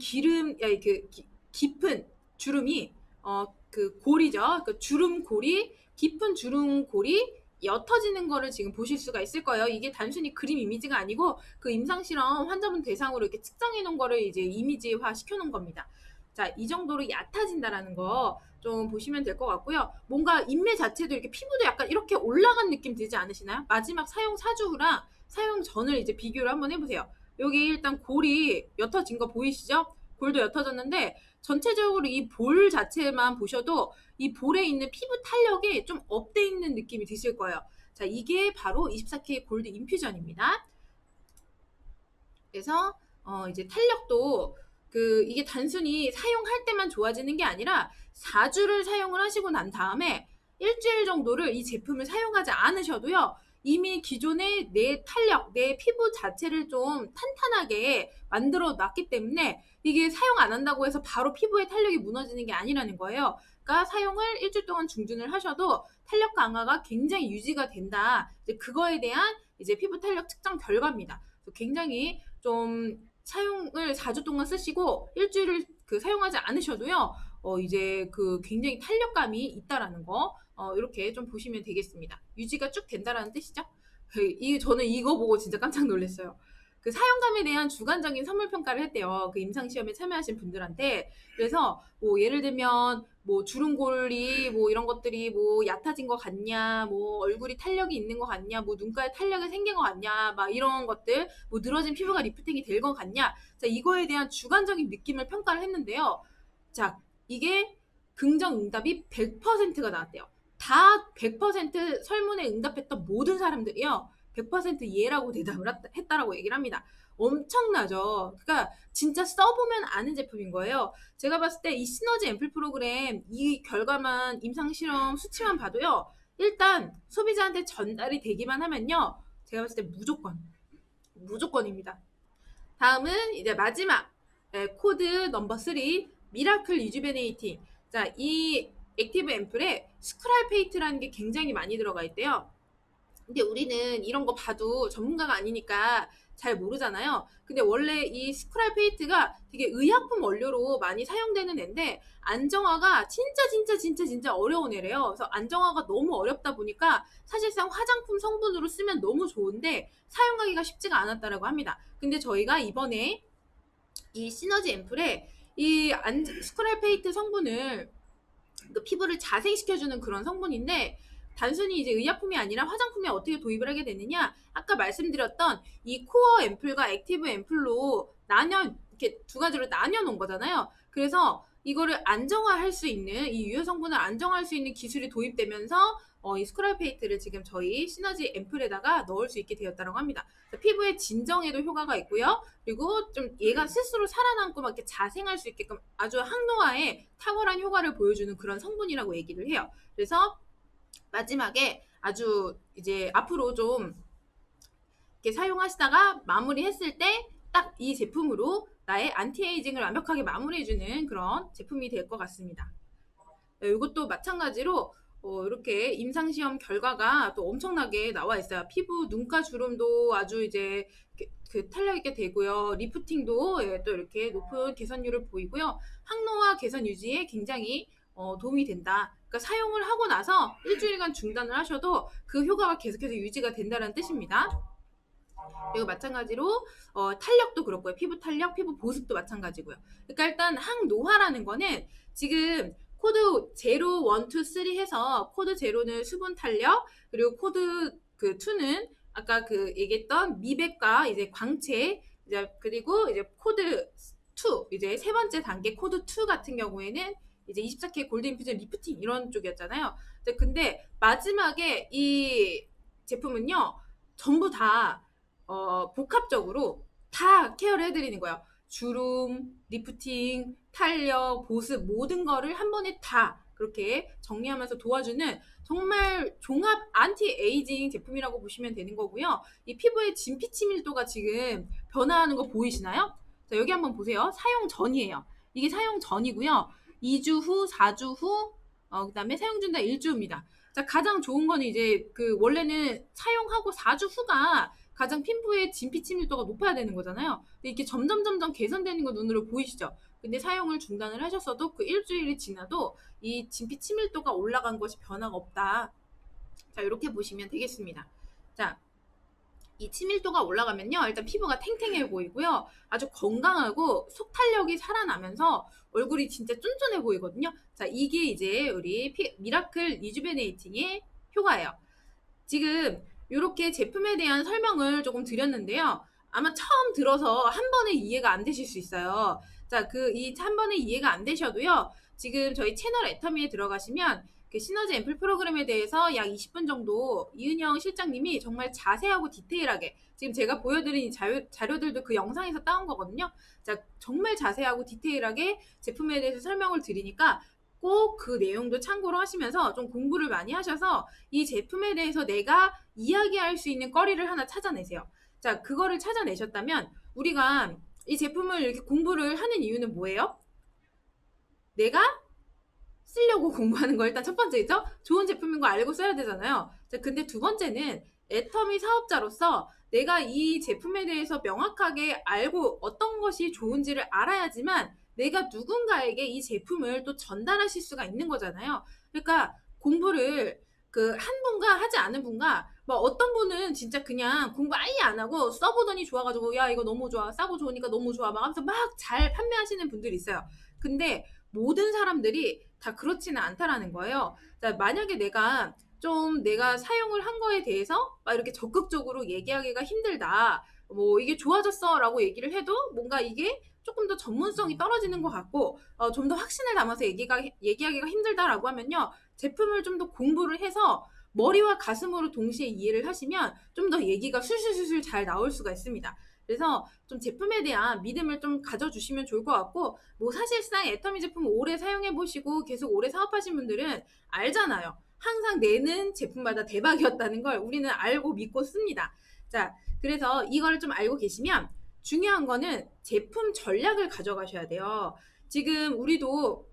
깊은 주름이 그 골이죠. 그 주름골이, 깊은 주름골이 옅어지는 거를 지금 보실 수가 있을 거예요. 이게 단순히 그림 이미지가 아니고 그 임상실험 환자분 대상으로 이렇게 측정해 놓은 거를 이제 이미지화 시켜 놓은 겁니다. 자, 이 정도로 얕아진다라는 거 좀 보시면 될 것 같고요. 뭔가 인매 자체도 이렇게 피부도 약간 이렇게 올라간 느낌 들지 않으시나요? 마지막 사용 4주 후랑 사용 전을 이제 비교를 한번 해보세요. 여기 일단 골이 옅어진 거 보이시죠? 골도 옅어졌는데 전체적으로 이 볼 자체만 보셔도 이 볼에 있는 피부 탄력이 좀 업돼 있는 느낌이 드실 거예요. 자, 이게 바로 24K 골드 인퓨전입니다. 그래서 이제 탄력도 이게 단순히 사용할 때만 좋아지는 게 아니라 4주를 사용을 하시고 난 다음에 일주일 정도를 이 제품을 사용하지 않으셔도요, 이미 기존의 내 탄력, 내 피부 자체를 좀 탄탄하게 만들어 놨기 때문에 이게 사용 안 한다고 해서 바로 피부의 탄력이 무너지는 게 아니라는 거예요. 그러니까 사용을 일주일 동안 중준을 하셔도 탄력 강화가 굉장히 유지가 된다. 이제 그거에 대한 이제 피부 탄력 측정 결과입니다. 굉장히 좀 사용을 4주 동안 쓰시고 일주일을 사용하지 않으셔도요, 이제 굉장히 탄력감이 있다라는 거, 이렇게 좀 보시면 되겠습니다. 유지가 쭉 된다라는 뜻이죠. 저는 이거 보고 진짜 깜짝 놀랐어요. 그 사용감에 대한 주관적인 선물 평가를 했대요. 그 임상시험에 참여하신 분들한테. 그래서 뭐 예를 들면 뭐 주름골이 뭐 이런 것들이 뭐 얕아진 것 같냐, 뭐 얼굴이 탄력이 있는 것 같냐, 뭐 눈가에 탄력이 생긴 것 같냐, 막 이런 것들, 뭐 늘어진 피부가 리프팅이 될 것 같냐. 자, 이거에 대한 주관적인 느낌을 평가를 했는데요. 자, 이게 긍정 응답이 100%가 나왔대요. 다 100% 설문에 응답했던 모든 사람들이요, 100% 예라고 대답을 했다라고 얘기를 합니다. 엄청나죠. 그러니까 진짜 써보면 아는 제품인 거예요. 제가 봤을 때 이 시너지 앰플 프로그램 이 결과만, 임상실험 수치만 봐도요, 일단 소비자한테 전달이 되기만 하면요, 제가 봤을 때 무조건입니다. 다음은 이제 마지막 코드 넘버 3, 미라클 리주베네이팅. 자, 이 액티브 앰플에 스크랄페이트라는 게 굉장히 많이 들어가 있대요. 근데 우리는 이런 거 봐도 전문가가 아니니까 잘 모르잖아요. 근데 원래 이 스크랄페이트가 되게 의약품 원료로 많이 사용되는 애인데 안정화가 진짜 어려운 애래요. 그래서 안정화가 너무 어렵다 보니까 사실상 화장품 성분으로 쓰면 너무 좋은데 사용하기가 쉽지가 않았다라고 합니다. 근데 저희가 이번에 이 시너지 앰플에 이 스크랄페이트 성분을 피부를 자생시켜주는 그런 성분인데, 단순히 이제 의약품이 아니라 화장품에 어떻게 도입을 하게 되느냐, 아까 말씀드렸던 이 코어 앰플과 액티브 앰플로 이렇게 두 가지로 나뉘어 놓은 거잖아요. 그래서 이거를 안정화할 수 있는, 이 유효 성분을 안정화할 수 있는 기술이 도입되면서 이 스크랄페이트를 지금 저희 시너지 앰플에다가 넣을 수 있게 되었다고 합니다. 피부의 진정에도 효과가 있고요. 그리고 좀 얘가 스스로 살아남고 막 이렇게 자생할 수 있게끔 아주 항노화에 탁월한 효과를 보여주는 그런 성분이라고 얘기를 해요. 그래서 마지막에 아주 이제 앞으로 좀 이렇게 사용하시다가 마무리했을 때 딱 이 제품으로 나의 안티에이징을 완벽하게 마무리해주는 그런 제품이 될 것 같습니다. 이것도 마찬가지로 이렇게 임상시험 결과가 또 엄청나게 나와 있어요. 피부, 눈가 주름도 아주 이제 탄력 있게 되고요. 리프팅도 또 이렇게 높은 개선율을 보이고요. 항노화 개선 유지에 굉장히 도움이 된다. 그러니까 사용을 하고 나서 일주일간 중단을 하셔도 그 효과가 계속해서 유지가 된다는 뜻입니다. 그리고 마찬가지로 탄력도 그렇고요. 피부 탄력, 피부 보습도 마찬가지고요. 그러니까 일단 항노화라는 거는 지금 코드 0, 1, 2, 3 해서 코드 0는 수분 탄력, 그리고 코드 그 2는 아까 그 얘기했던 미백과 이제 광채, 이제 그리고 이제 코드 2, 이제 세 번째 단계 코드 2 같은 경우에는 이제 24K 골드 인퓨전 리프팅 이런 쪽이었잖아요. 근데 마지막에 이 제품은요, 전부 다 복합적으로 다 케어를 해드리는 거예요. 주름, 리프팅, 탄력, 보습 모든 거를 한 번에 다 그렇게 정리하면서 도와주는 정말 종합 안티 에이징 제품이라고 보시면 되는 거고요. 이 피부의 진피치 밀도가 지금 변화하는 거 보이시나요? 자, 여기 한번 보세요. 사용 전이에요. 이게 사용 전이고요. 2주 후, 4주 후, 그다음에 사용 중단 1주입니다. 자, 가장 좋은 거는 이제 그 원래는 사용하고 4주 후가 가장 피부의 진피치 밀도가 높아야 되는 거잖아요. 근데 이렇게 점점 개선되는 거 눈으로 보이시죠? 근데 사용을 중단을 하셨어도 그 일주일이 지나도 이 진피치 밀도가 올라간 것이 변화가 없다. 자, 이렇게 보시면 되겠습니다. 자, 이 치밀도가 올라가면요, 일단 피부가 탱탱해 보이고요, 아주 건강하고 속탄력이 살아나면서 얼굴이 진짜 쫀쫀해 보이거든요. 자, 이게 이제 우리 미라클 리주베네이팅의 효과예요. 지금 이렇게 제품에 대한 설명을 조금 드렸는데요. 아마 처음 들어서 한 번에 이해가 안 되실 수 있어요. 자, 이 한 번에 이해가 안 되셔도요, 지금 저희 채널 애터미에 들어가시면 그 시너지 앰플 프로그램에 대해서 약 20분 정도 이은영 실장님이 정말 자세하고 디테일하게, 지금 제가 보여드린 자료들도 그 영상에서 따온 거거든요. 자, 정말 자세하고 디테일하게 제품에 대해서 설명을 드리니까 꼭 그 내용도 참고로 하시면서 좀 공부를 많이 하셔서 이 제품에 대해서 내가 이야기할 수 있는 거리를 하나 찾아내세요. 자, 그거를 찾아내셨다면 우리가 이 제품을 이렇게 공부를 하는 이유는 뭐예요? 내가 쓰려고 공부하는 거 일단 첫 번째죠. 좋은 제품인 거 알고 써야 되잖아요. 자, 근데 두 번째는 애터미 사업자로서 내가 이 제품에 대해서 명확하게 알고 어떤 것이 좋은지를 알아야지만 내가 누군가에게 이 제품을 또 전달하실 수가 있는 거잖아요. 그러니까 공부를 그 한 분과 하지 않은 분과 뭐 어떤 분은 진짜 그냥 공부 아예 안 하고 써보더니 좋아가지고 야 이거 너무 좋아, 싸고 좋으니까 너무 좋아 막 하면서 막 잘 판매하시는 분들이 있어요. 근데 모든 사람들이 다 그렇지는 않다라는 거예요. 자, 만약에 내가 사용을 한 거에 대해서 막 이렇게 적극적으로 얘기하기가 힘들다, 뭐 이게 좋아졌어 라고 얘기를 해도 뭔가 이게 조금 더 전문성이 떨어지는 것 같고 좀 더 확신을 담아서 얘기하기가 힘들다라고 하면요, 제품을 좀 더 공부를 해서 머리와 가슴으로 동시에 이해를 하시면 좀 더 얘기가 술술술술 잘 나올 수가 있습니다. 그래서 좀 제품에 대한 믿음을 좀 가져주시면 좋을 것 같고, 뭐 사실상 애터미 제품 오래 사용해 보시고 계속 오래 사업하신 분들은 알잖아요. 항상 내는 제품마다 대박이었다는 걸 우리는 알고 믿고 씁니다. 자, 그래서 이걸 좀 알고 계시면 중요한 거는 제품 전략을 가져가셔야 돼요. 지금 우리도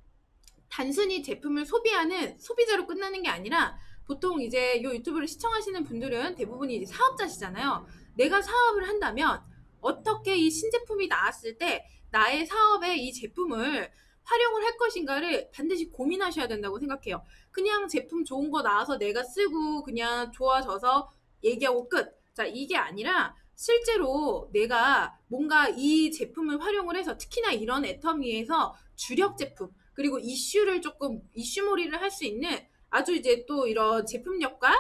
단순히 제품을 소비하는 소비자로 끝나는 게 아니라 보통 이제 이 유튜브를 시청하시는 분들은 대부분이 이제 사업자시잖아요. 내가 사업을 한다면 어떻게 이 신제품이 나왔을 때 나의 사업에 이 제품을 활용을 할 것인가를 반드시 고민하셔야 된다고 생각해요. 그냥 제품 좋은 거 나와서 내가 쓰고 그냥 좋아져서 얘기하고 끝. 자, 이게 아니라 실제로 내가 뭔가 이 제품을 활용을 해서, 특히나 이런 애터미에서 주력 제품, 그리고 이슈를 조금 이슈몰이를 할 수 있는 아주 이제 또 이런 제품력과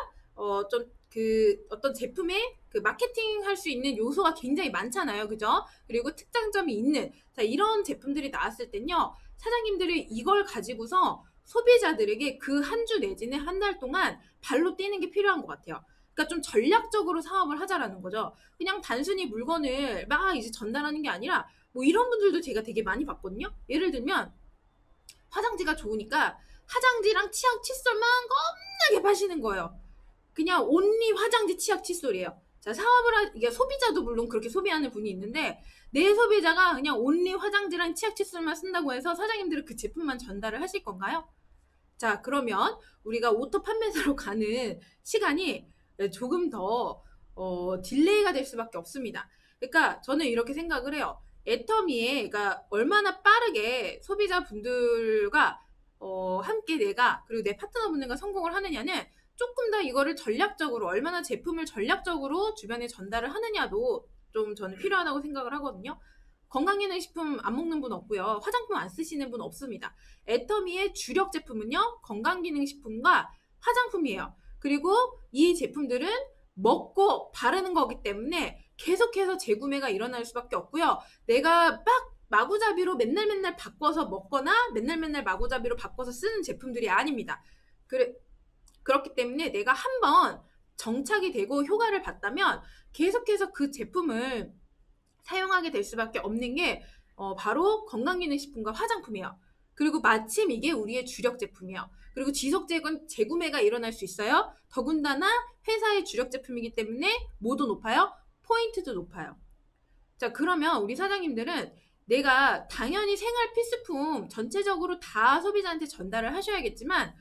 좀 그 어떤 제품의 그 마케팅 할 수 있는 요소가 굉장히 많잖아요. 그죠? 그리고 특장점이 있는, 자, 이런 제품들이 나왔을 땐요, 사장님들이 이걸 가지고서 소비자들에게 그 한 주 내지는 한 달 동안 발로 뛰는 게 필요한 것 같아요. 그러니까 좀 전략적으로 사업을 하자라는 거죠. 그냥 단순히 물건을 막 이제 전달하는 게 아니라, 뭐 이런 분들도 제가 되게 많이 봤거든요. 예를 들면 화장지가 좋으니까 화장지랑 치약 칫솔만 겁나게 파시는 거예요. 그냥 온리 화장지 치약 칫솔이에요. 자, 이게 소비자도 물론 그렇게 소비하는 분이 있는데, 내 소비자가 그냥 온리 화장지랑 치약 칫솔만 쓴다고 해서 사장님들은 그 제품만 전달을 하실 건가요? 자, 그러면 우리가 오토 판매사로 가는 시간이 조금 더 딜레이가 될 수밖에 없습니다. 그러니까 저는 이렇게 생각을 해요. 애터미에, 그러니까 얼마나 빠르게 소비자분들과 함께 내가, 그리고 내 파트너분들과 성공을 하느냐는 조금 더 이거를 전략적으로 얼마나 제품을 전략적으로 주변에 전달을 하느냐도 좀 저는 필요하다고 생각을 하거든요. 건강기능식품 안 먹는 분 없고요. 화장품 안 쓰시는 분 없습니다. 애터미의 주력 제품은요. 건강기능식품과 화장품이에요. 그리고 이 제품들은 먹고 바르는 거기 때문에 계속해서 재구매가 일어날 수밖에 없고요. 내가 막 마구잡이로 맨날 바꿔서 먹거나 맨날 마구잡이로 바꿔서 쓰는 제품들이 아닙니다. 그렇기 때문에 내가 한번 정착이 되고 효과를 봤다면 계속해서 그 제품을 사용하게 될 수밖에 없는 게 바로 건강기능식품과 화장품이에요. 그리고 마침 이게 우리의 주력 제품이에요. 그리고 지속 재구매가 일어날 수 있어요. 더군다나 회사의 주력 제품이기 때문에 뭐도 높아요? 포인트도 높아요. 자, 그러면 우리 사장님들은 내가 당연히 생활 필수품 전체적으로 다 소비자한테 전달을 하셔야겠지만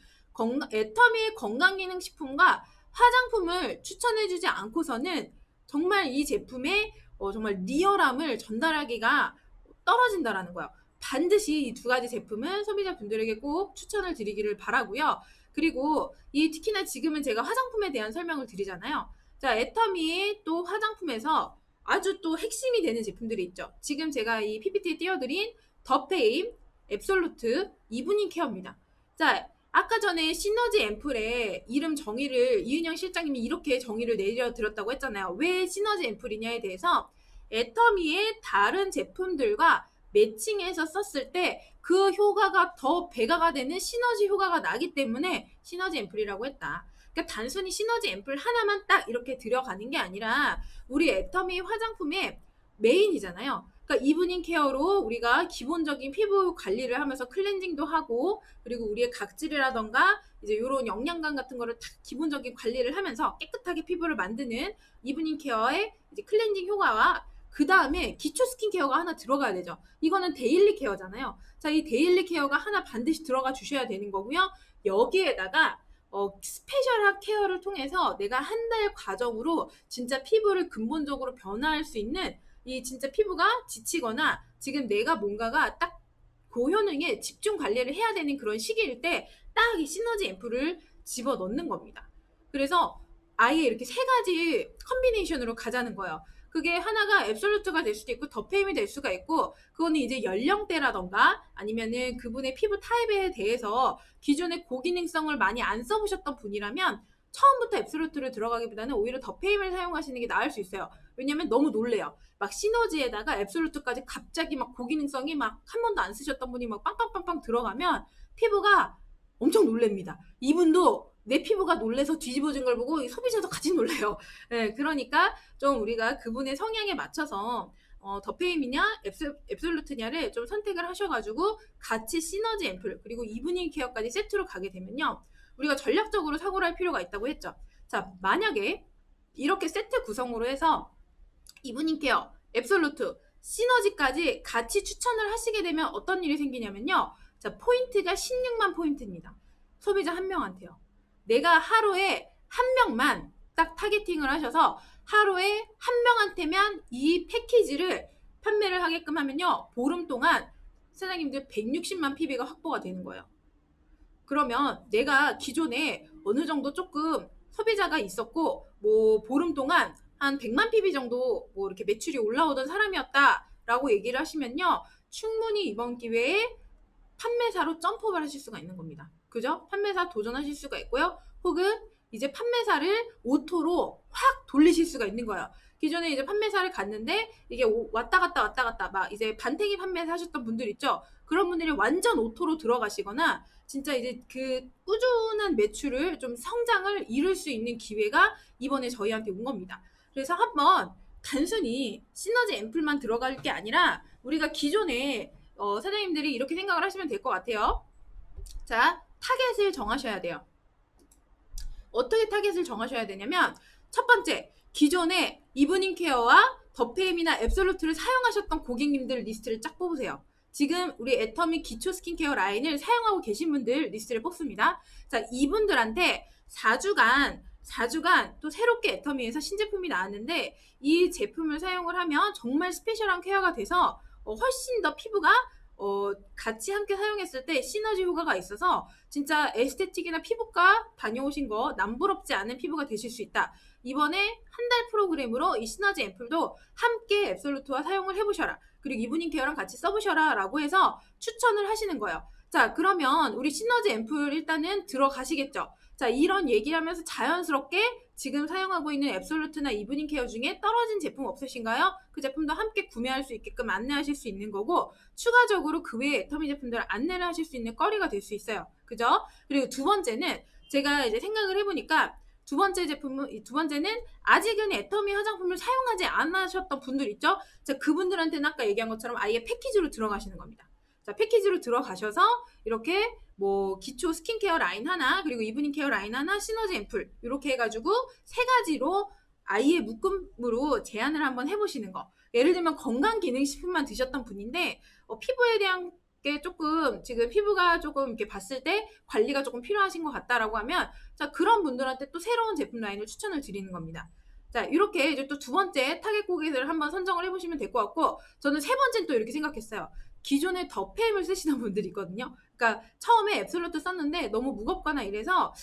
애터미의 건강기능식품과 화장품을 추천해주지 않고서는 정말 이 제품의 정말 리얼함을 전달하기가 떨어진다라는 거예요. 반드시 이 두 가지 제품은 소비자분들에게 꼭 추천을 드리기를 바라고요. 그리고 특히나 지금은 제가 화장품에 대한 설명을 드리잖아요. 자, 애터미 또 화장품에서 아주 또 핵심이 되는 제품들이 있죠. 지금 제가 이 PPT에 띄워드린 더페임, 앱솔루트, 이브닝 케어입니다. 자, 아까 전에 시너지 앰플의 이름 정의를 이은영 실장님이 이렇게 정의를 내려드렸다고 했잖아요. 왜 시너지 앰플이냐에 대해서 애터미의 다른 제품들과 매칭해서 썼을 때 그 효과가 더 배가가 되는 시너지 효과가 나기 때문에 시너지 앰플이라고 했다. 그러니까 단순히 시너지 앰플 하나만 딱 이렇게 들어가는 게 아니라 우리 애터미 화장품의 메인이잖아요. 그러니까 이브닝 케어로 우리가 기본적인 피부 관리를 하면서 클렌징도 하고 그리고 우리의 각질이라던가 이제 이런 영양간 같은 거를 다 기본적인 관리를 하면서 깨끗하게 피부를 만드는 이브닝 케어의 이제 클렌징 효과와 그 다음에 기초 스킨케어가 하나 들어가야 되죠. 이거는 데일리 케어잖아요. 자, 이 데일리 케어가 하나 반드시 들어가 주셔야 되는 거고요. 여기에다가 스페셜한 케어를 통해서 내가 한 달 과정으로 진짜 피부를 근본적으로 변화할 수 있는 이 진짜 피부가 지치거나 지금 내가 뭔가가 딱 고효능에 집중 관리를 해야 되는 그런 시기일 때 딱 이 시너지 앰플을 집어 넣는 겁니다. 그래서 아예 이렇게 세 가지 컨비네이션으로 가자는 거예요. 그게 하나가 앱솔루트가 될 수도 있고 더페임이 될 수가 있고 그거는 이제 연령대라던가 아니면은 그분의 피부 타입에 대해서 기존에 고기능성을 많이 안 써보셨던 분이라면 처음부터 앱솔루트를 들어가기보다는 오히려 더페임을 사용하시는 게 나을 수 있어요. 왜냐면 너무 놀래요. 막 시너지에다가 앱솔루트까지 갑자기 막 고기능성이 막 한 번도 안 쓰셨던 분이 막 빵빵빵빵 들어가면 피부가 엄청 놀랍니다. 이분도 내 피부가 놀래서 뒤집어진 걸 보고 소비자도 같이 놀래요. 네, 그러니까 좀 우리가 그분의 성향에 맞춰서 더페임이냐 앱솔루트냐를 좀 선택을 하셔가지고 같이 시너지 앰플 그리고 이브닝 케어까지 세트로 가게 되면요. 우리가 전략적으로 사고를 할 필요가 있다고 했죠. 자, 만약에 이렇게 세트 구성으로 해서 이브닝 케어, 앱솔루트, 시너지까지 같이 추천을 하시게 되면 어떤 일이 생기냐면요. 자, 포인트가 16만 포인트입니다. 소비자 한 명한테요. 내가 하루에 한 명만 딱 타겟팅을 하셔서 하루에 한 명한테만 이 패키지를 판매를 하게끔 하면요. 보름 동안 사장님들 160만 PB가 확보가 되는 거예요. 그러면 내가 기존에 어느 정도 조금 소비자가 있었고 뭐 보름 동안 한 100만 PB 정도 뭐 이렇게 매출이 올라오던 사람이었다라고 얘기를 하시면요. 충분히 이번 기회에 판매사로 점프업을 하실 수가 있는 겁니다. 그죠? 판매사 도전하실 수가 있고요. 혹은 이제 판매사를 오토로 확 돌리실 수가 있는 거예요. 기존에 이제 판매사를 갔는데 이게 왔다 갔다 막 이제 반태기 판매사 하셨던 분들 있죠? 그런 분들이 완전 오토로 들어가시거나 진짜 이제 그 꾸준한 매출을 좀 성장을 이룰 수 있는 기회가 이번에 저희한테 온 겁니다. 그래서 한번 단순히 시너지 앰플만 들어갈 게 아니라 우리가 기존에 사장님들이 이렇게 생각을 하시면 될 것 같아요. 자, 타겟을 정하셔야 돼요. 어떻게 타겟을 정하셔야 되냐면 첫 번째, 기존에 이브닝 케어와 더페임이나 앱솔루트를 사용하셨던 고객님들 리스트를 쫙 뽑으세요. 지금 우리 애터미 기초 스킨케어 라인을 사용하고 계신 분들 리스트를 뽑습니다. 자, 이분들한테 4주간 또 새롭게 애터미에서 신제품이 나왔는데 이 제품을 사용을 하면 정말 스페셜한 케어가 돼서 훨씬 더 피부가 같이 함께 사용했을 때 시너지 효과가 있어서 진짜 에스테틱이나 피부과 다녀오신 거 남부럽지 않은 피부가 되실 수 있다. 이번에 한 달 프로그램으로 이 시너지 앰플도 함께 앱솔루트와 사용을 해보셔라. 그리고 이브닝 케어랑 같이 써보셔라 라고 해서 추천을 하시는 거예요. 자, 그러면 우리 시너지 앰플 일단은 들어가시겠죠. 자, 이런 얘기를 하면서 자연스럽게 지금 사용하고 있는 앱솔루트나 이브닝 케어 중에 떨어진 제품 없으신가요? 그 제품도 함께 구매할 수 있게끔 안내하실 수 있는 거고, 추가적으로 그 외에 애터미 제품들을 안내를 하실 수 있는 거리가 될 수 있어요. 그죠? 그리고 두 번째는 제가 이제 생각을 해보니까 두 번째는 아직은 애터미 화장품을 사용하지 않으셨던 분들 있죠? 자, 그분들한테는 아까 얘기한 것처럼 아예 패키지로 들어가시는 겁니다. 자, 패키지로 들어가셔서 이렇게 뭐 기초 스킨케어 라인 하나, 그리고 이브닝 케어 라인 하나, 시너지 앰플 이렇게 해가지고 세 가지로 아예 묶음으로 제안을 한번 해보시는 거. 예를 들면 건강기능식품만 드셨던 분인데 피부에 대한 게 조금 지금 피부가 조금 이렇게 봤을 때 관리가 조금 필요하신 것 같다라고 하면 자, 그런 분들한테 또 새로운 제품 라인을 추천을 드리는 겁니다. 자, 이렇게 이제 또 두 번째 타겟 고객을 한번 선정을 해보시면 될 것 같고, 저는 세 번째는 또 이렇게 생각했어요. 기존에 더페임을 쓰시는 분들이 있거든요. 그러니까 처음에 앱솔루트 썼는데 너무 무겁거나 이래서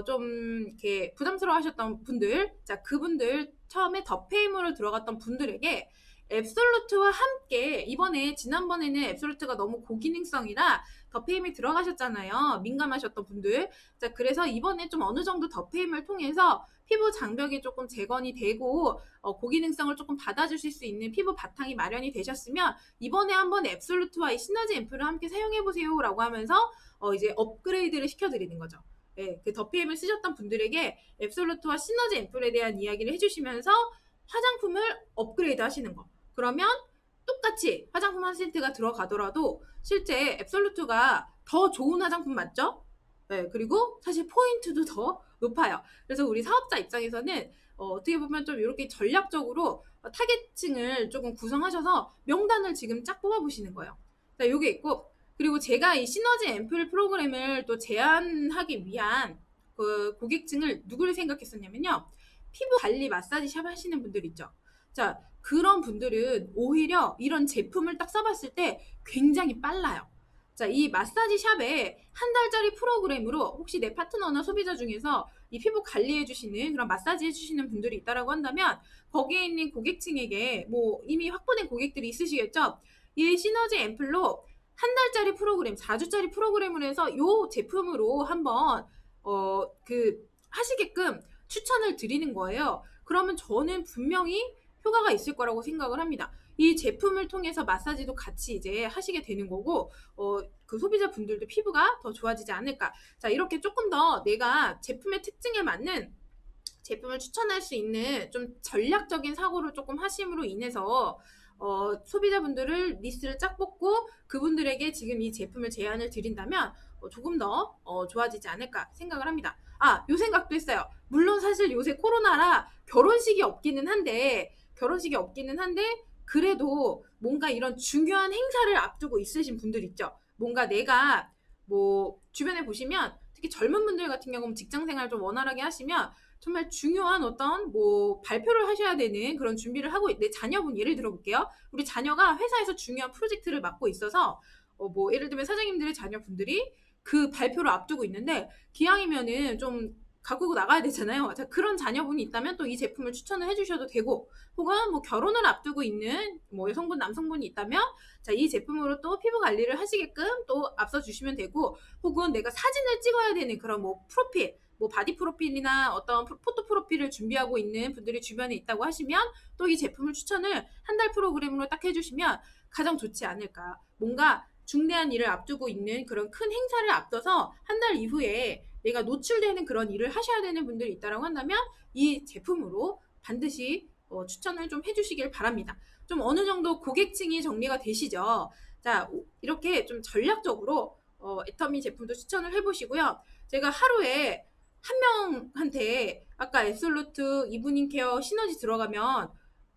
좀 이렇게 부담스러워 하셨던 분들, 자, 그분들 처음에 더페임으로 들어갔던 분들에게 앱솔루트와 함께 이번에 지난번에는 앱솔루트가 너무 고기능성이라 더페임이 들어가셨잖아요. 민감하셨던 분들. 자, 그래서 이번에 좀 어느 정도 더페임을 통해서 피부 장벽이 조금 재건이 되고 고기능성을 조금 받아주실 수 있는 피부 바탕이 마련이 되셨으면 이번에 한번 앱솔루트와 이 시너지 앰플을 함께 사용해보세요 라고 하면서 이제 업그레이드를 시켜드리는 거죠. 네, 그 더피엠을 쓰셨던 분들에게 앱솔루트와 시너지 앰플에 대한 이야기를 해주시면서 화장품을 업그레이드 하시는 거. 그러면 똑같이 화장품 한 세트가 들어가더라도 실제 앱솔루트가 더 좋은 화장품 맞죠? 네, 그리고 사실 포인트도 더 높아요. 그래서 우리 사업자 입장에서는 어떻게 보면 좀 이렇게 전략적으로 타겟층을 조금 구성하셔서 명단을 지금 쫙 뽑아보시는 거예요. 자, 요게 있고, 그리고 제가 이 시너지 앰플 프로그램을 또 제안하기 위한 그 고객층을 누구를 생각했었냐면요. 피부 관리 마사지 샵 하시는 분들 있죠. 자, 그런 분들은 오히려 이런 제품을 딱 써봤을 때 굉장히 빨라요. 자, 이 마사지 샵에 한 달짜리 프로그램으로 혹시 내 파트너나 소비자 중에서 이 피부 관리해 주시는 그런 마사지 해주시는 분들이 있다라고 한다면 거기에 있는 고객층에게 뭐 이미 확보된 고객들이 있으시겠죠? 이 시너지 앰플로 한 달짜리 프로그램, 4주짜리 프로그램을 해서 이 제품으로 한번 하시게끔 추천을 드리는 거예요. 그러면 저는 분명히 효과가 있을 거라고 생각을 합니다. 이 제품을 통해서 마사지도 같이 이제 하시게 되는 거고, 그 소비자 분들도 피부가 더 좋아지지 않을까. 자, 이렇게 조금 더 내가 제품의 특징에 맞는 제품을 추천할 수 있는 좀 전략적인 사고를 조금 하심으로 인해서 소비자분들을 리스트를 쫙 뽑고 그분들에게 지금 이 제품을 제안을 드린다면 조금 더 좋아지지 않을까 생각을 합니다. 아, 요 생각도 했어요. 물론 사실 요새 코로나라 결혼식이 없기는 한데 그래도 뭔가 이런 중요한 행사를 앞두고 있으신 분들 있죠. 뭔가 내가 뭐 주변에 보시면 특히 젊은 분들 같은 경우는 직장 생활 좀 원활하게 하시면 정말 중요한 어떤 뭐 발표를 하셔야 되는 그런 준비를 하고 내 자녀분 예를 들어볼게요. 우리 자녀가 회사에서 중요한 프로젝트를 맡고 있어서 뭐 예를 들면 사장님들의 자녀분들이 그 발표를 앞두고 있는데 기왕이면은 좀 가꾸고 나가야 되잖아요. 자, 그런 자녀분이 있다면 또 이 제품을 추천을 해주셔도 되고, 혹은 뭐 결혼을 앞두고 있는 뭐 여성분, 남성분이 있다면, 자, 이 제품으로 또 피부 관리를 하시게끔 또 앞서 주시면 되고, 혹은 내가 사진을 찍어야 되는 그런 뭐 프로필, 뭐 바디 프로필이나 어떤 포토 프로필을 준비하고 있는 분들이 주변에 있다고 하시면 또 이 제품을 추천을 한 달 프로그램으로 딱 해주시면 가장 좋지 않을까. 뭔가 중대한 일을 앞두고 있는 그런 큰 행사를 앞둬서 한 달 이후에 내가 노출되는 그런 일을 하셔야 되는 분들이 있다고 한다면 이 제품으로 반드시 추천을 좀 해주시길 바랍니다. 좀 어느 정도 고객층이 정리가 되시죠? 자, 이렇게 좀 전략적으로 애터미 제품도 추천을 해보시고요. 제가 하루에 한 명한테 아까 앱솔루트, 이브닝 케어, 시너지 들어가면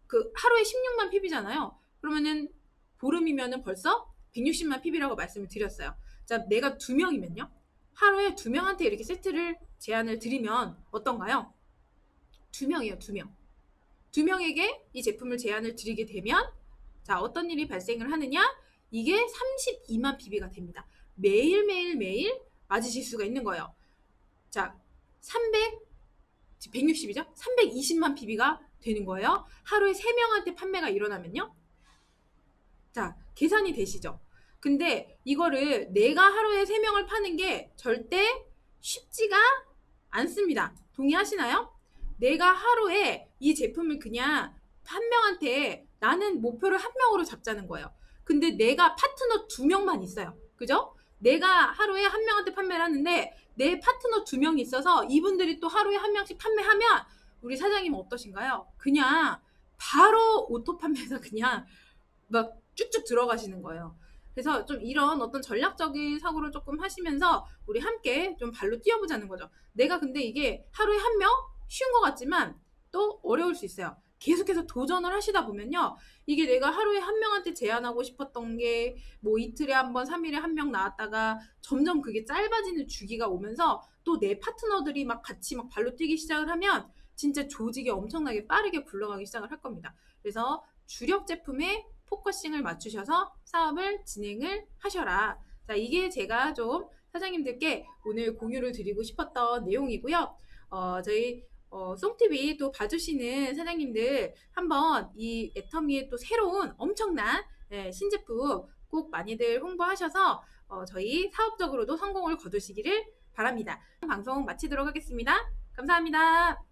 그 하루에 16만 핍이잖아요. 그러면은 보름이면은 벌써 160만 핍이라고 말씀을 드렸어요. 자, 내가 2명이면요. 하루에 2명한테 이렇게 세트를 제안을 드리면 어떤가요? 2명이에요, 2명. 2명에게 이 제품을 제안을 드리게 되면 자, 어떤 일이 발생을 하느냐? 이게 32만 PB가 됩니다. 매일 맞으실 수가 있는 거예요. 자, 160이죠? 320만 PB가 되는 거예요. 하루에 3명한테 판매가 일어나면요. 자, 계산이 되시죠? 근데 이거를 내가 하루에 3명을 파는 게 절대 쉽지가 않습니다. 동의하시나요? 내가 하루에 이 제품을 그냥 한 명한테 나는 목표를 한 명으로 잡자는 거예요. 근데 내가 파트너 2명만 있어요. 그죠? 내가 하루에 한 명한테 판매를 하는데 내 파트너 2명이 있어서 이분들이 또 하루에 한 명씩 판매하면 우리 사장님은 어떠신가요? 그냥 바로 오토 판매에서 그냥 막 쭉쭉 들어가시는 거예요. 그래서 좀 이런 어떤 전략적인 사고를 조금 하시면서 우리 함께 좀 발로 뛰어보자는 거죠. 내가 근데 이게 하루에 한 명? 쉬운 것 같지만 또 어려울 수 있어요. 계속해서 도전을 하시다 보면요. 이게 내가 하루에 한 명한테 제안하고 싶었던 게 뭐 이틀에 한 번, 3일에 한 명 나왔다가 점점 그게 짧아지는 주기가 오면서 또 내 파트너들이 막 같이 막 발로 뛰기 시작을 하면 진짜 조직이 엄청나게 빠르게 굴러가기 시작을 할 겁니다. 그래서 주력 제품에 포커싱을 맞추셔서 사업을 진행을 하셔라. 자, 이게 제가 좀 사장님들께 오늘 공유를 드리고 싶었던 내용이고요. 저희 송TV 또 봐주시는 사장님들 한번 이 애터미의 또 새로운 엄청난 신제품 꼭 많이들 홍보하셔서 저희 사업적으로도 성공을 거두시기를 바랍니다. 방송 마치도록 하겠습니다. 감사합니다.